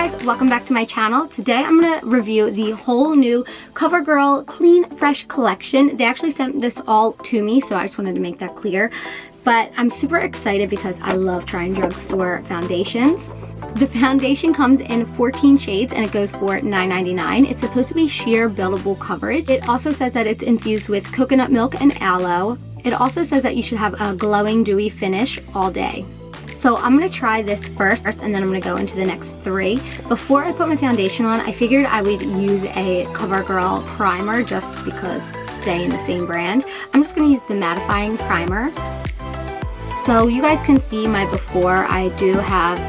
guys, welcome back to my channel. Today I'm going to review the whole new Covergirl Clean Fresh collection. They actually sent this all to me, so I just wanted to make that clear. But I'm super excited because I love trying drugstore foundations. The foundation comes in 14 shades and it goes for $9.99. It's supposed to be sheer buildable coverage. It also says that it's infused with coconut milk and aloe. It also says that you should have a glowing, dewy finish all day. So I'm going to try this first and then I'm going to go into the next three. Before I put my foundation on, I figured I would use a Covergirl primer just because stay in the same brand. I'm just going to use the mattifying primer. So you guys can see my before. I do have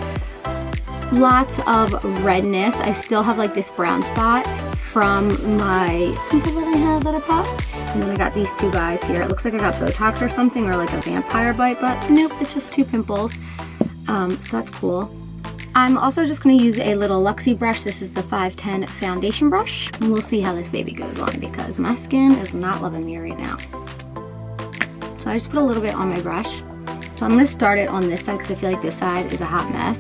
lots of redness. I still have like this brown spot from my pimple that I have that I popped. And then I got these two guys here. It looks like I got Botox or something, or like a vampire bite, but nope, it's just two pimples. So that's cool. I'm also just going to use a little Luxie brush. This is the 510 foundation brush. And we'll see how this baby goes on because my skin is not loving me right now. So I just put a little bit on my brush. So I'm going to start it on this side because I feel like this side is a hot mess.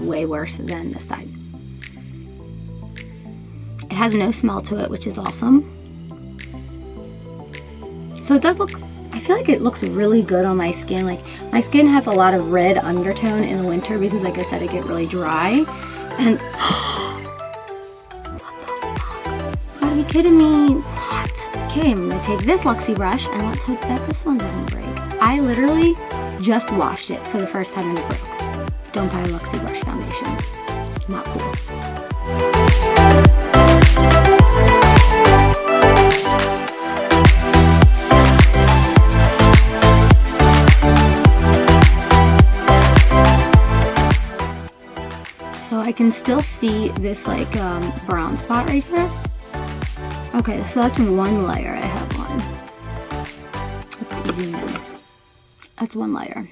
Way worse than this side. It has no smell to it, which is awesome. So it does look, I feel like it looks really good on my skin. Like my skin has a lot of red undertone in the winter because like I said, I get really dry. And what the fuck? Gotta be kidding me. What? Okay, I'm gonna take this Luxie brush and let's hope that this one doesn't break. I literally just washed it for the first time and it broke. Don't buy a Luxie brush foundation. Not cool. So I can still see this like brown spot right here. Okay, so that's one layer. I have one. Let's zoom in. That's one layer.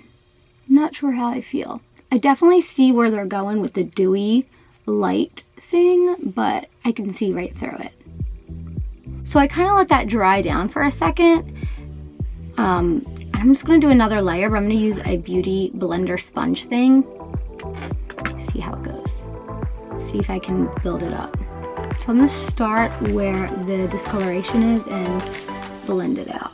Not sure how I feel. I definitely see where they're going with the dewy light thing, but I can see right through it. So I kind of let that dry down for a second. I'm just going to do another layer, but I'm going to use a beauty blender sponge thing. See how it goes. See if I can build it up. So I'm going to start where the discoloration is and blend it out.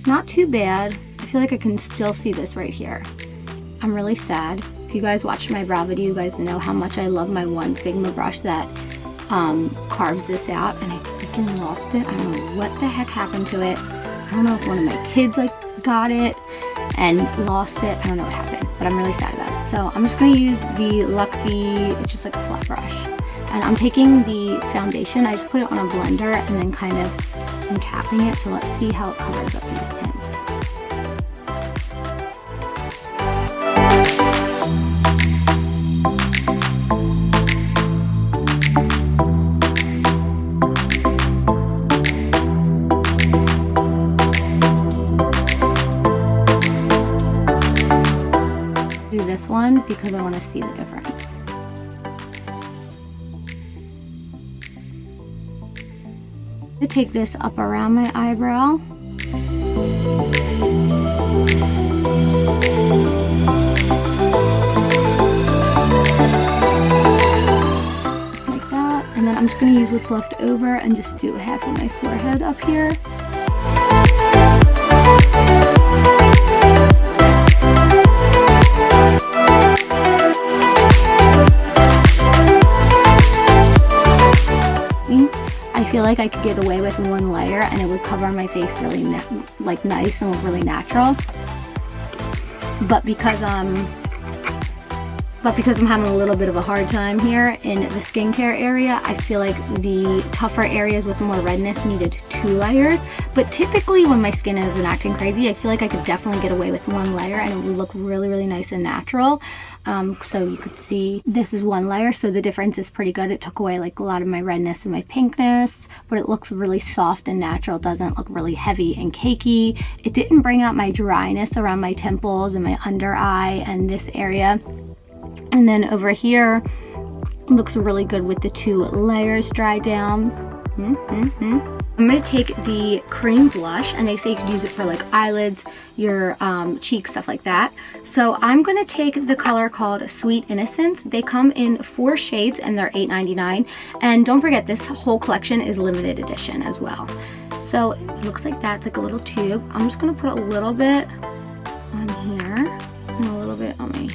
Not too bad. I feel like I can still see this right here. I'm really sad. If you guys watched my brow video, you guys know how much I love my one Sigma brush that carves this out, and I freaking lost it. I don't know what the heck happened to it. I don't know if one of my kids like got it and lost it. I don't know what happened, but I'm really sad about it. So I'm just going to use the Luxie, it's just like a flat brush. And I'm taking the foundation, I just put it on a blender and then kind of I'm tapping it, so let's see how it covers up these tints. Do this one because I want to see the difference. To take this up around my eyebrow. Like that. And then I'm just going to use what's left over and just do half of my forehead up here. I feel like I could get away with one layer and it would cover my face really like nice and look really natural. But because I'm having a little bit of a hard time here in the skincare area, I feel like the tougher areas with more redness needed 2 layers. But typically when my skin isn't acting crazy, I feel like I could definitely get away with one layer and it would look really, really nice and natural. So you could see this is one layer, so the difference is pretty good. It took away like a lot of my redness and my pinkness, but it looks really soft and natural. It doesn't look really heavy and cakey. It didn't bring out my dryness around my temples and my under eye and this area. And then over here, looks really good with the 2 layers dried down. I'm going to take the cream blush, and they say you could use it for like eyelids, your cheeks, stuff like that. So I'm going to take the color called Sweet Innocence. They come in 4 shades and they're $8.99. And don't forget, this whole collection is limited edition as well. So it looks like that's like a little tube. I'm just going to put a little bit on here and a little bit on my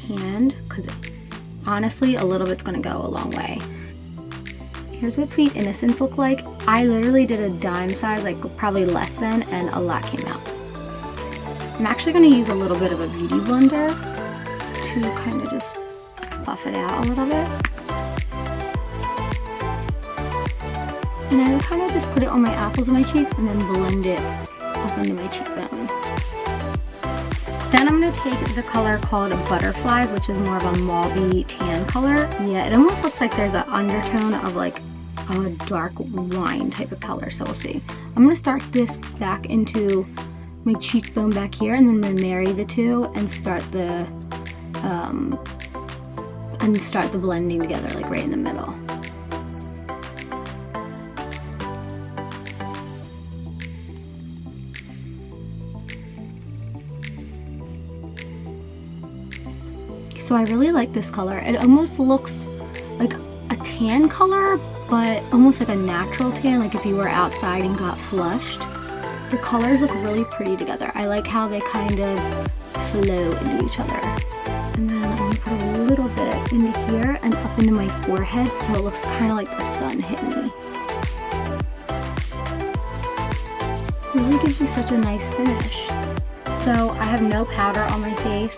hand, because honestly a little bit's going to go a long way. Here's what Sweet Innocence look like. I literally did a dime size, like probably less than, and a lot came out. I'm actually going to use a little bit of a beauty blender to kind of just buff it out a little bit. And then kind of just put it on my apples of my cheeks and then blend it up into my cheekbone. Then I'm going to take the color called Butterflies, which is more of a mauvey tan color. Yeah, it almost looks like there's an undertone of like a dark wine type of color, so we'll see. I'm going to start this back into my cheekbone back here, and then I'm going to marry the two and start the blending together, like right in the middle. So I really like this color. It almost looks like a tan color, but almost like a natural tan, like if you were outside and got flushed. The colors look really pretty together. I like how they kind of flow into each other. And then I'm gonna put a little bit into here and up into my forehead, so it looks kind of like the sun hitting me. It really gives you such a nice finish. So I have no powder on my face,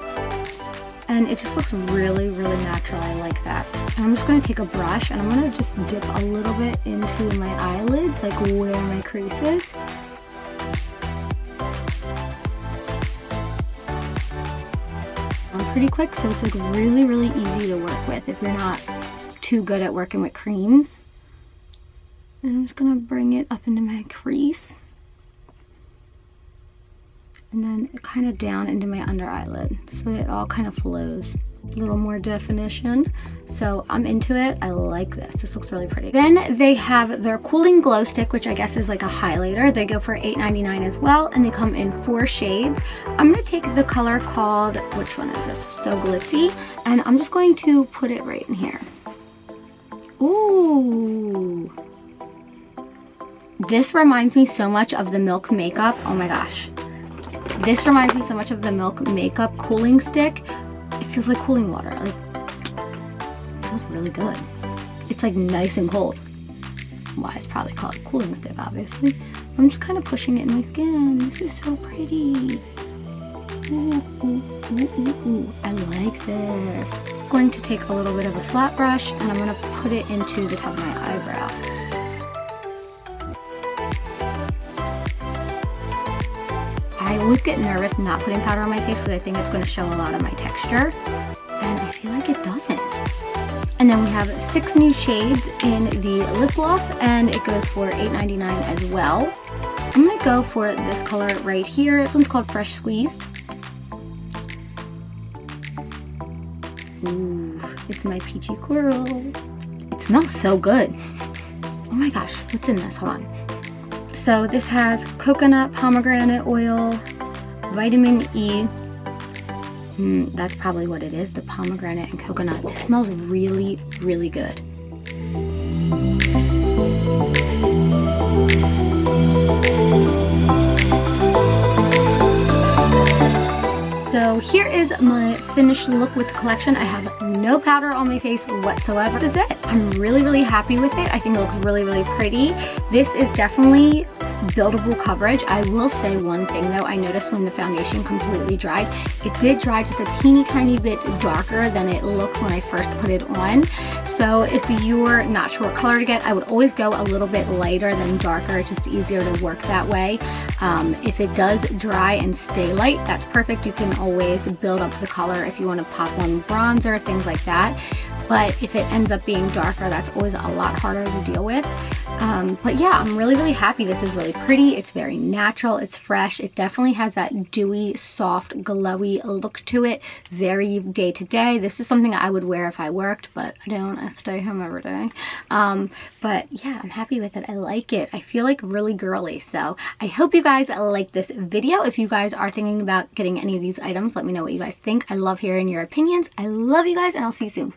and it just looks really, really natural. I like that. And I'm just going to take a brush and I'm going to just dip a little bit into my eyelids, like where my crease is. I'm pretty quick, so it's like really, really easy to work with if you're not too good at working with creams. And I'm just going to bring it up into my crease. And then kind of down into my under eyelid, so it all kind of flows. A little more definition. So I'm into it. I like this. This looks really pretty. Then they have their Cooling Glow Stick, which I guess is like a highlighter. They go for $8.99 as well, and they come in 4 shades. I'm going to take the color called, which one is this? So Glitzy. And I'm just going to put it right in here. Ooh. This reminds me so much of the Milk Makeup. Oh my gosh. This reminds me so much of the Milk Makeup Cooling Stick. It feels like cooling water. Like, it feels really good. It's like nice and cold. Why it's probably called a cooling stick, obviously. I'm just kind of pushing it in my skin. This is so pretty. Ooh, ooh, ooh, ooh, ooh. I like this. I'm going to take a little bit of a flat brush and I'm going to put it into the top of my eyebrow. I always get nervous not putting powder on my face because I think it's going to show a lot of my texture, and I feel like it doesn't. And then we have 6 new shades in the lip gloss, and it goes for $8.99 as well. I'm going to go for this color right here. This one's called Fresh Squeeze. Ooh, it's my peachy coral. It smells so good. Oh my gosh, what's in this? Hold on. So this has coconut, pomegranate oil, vitamin E. That's probably what it is, the pomegranate and coconut. This smells really, really good. So here is my finished look with the collection. I have no powder on my face whatsoever. This is it. I'm really, really happy with it. I think it looks really, really pretty. This is definitely buildable coverage. I will say one thing though, I noticed when the foundation completely dried, it did dry just a teeny tiny bit darker than it looked when I first put it on. So if you're not sure what color to get, I would always go a little bit lighter than darker. It's just easier to work that way. If it does dry and stay light, that's perfect. You can always build up the color if you want to pop on bronzer, things like that. But if it ends up being darker, that's always a lot harder to deal with. But yeah, I'm really, really happy. This is really pretty. It's very natural. It's fresh. It definitely has that dewy, soft, glowy look to it. Very day to day. This is something I would wear if I worked, but I don't. I stay home every day. But yeah, I'm happy with it. I like it. I feel like really girly. So I hope you guys like this video. If you guys are thinking about getting any of these items, let me know what you guys think. I love hearing your opinions. I love you guys, and I'll see you soon.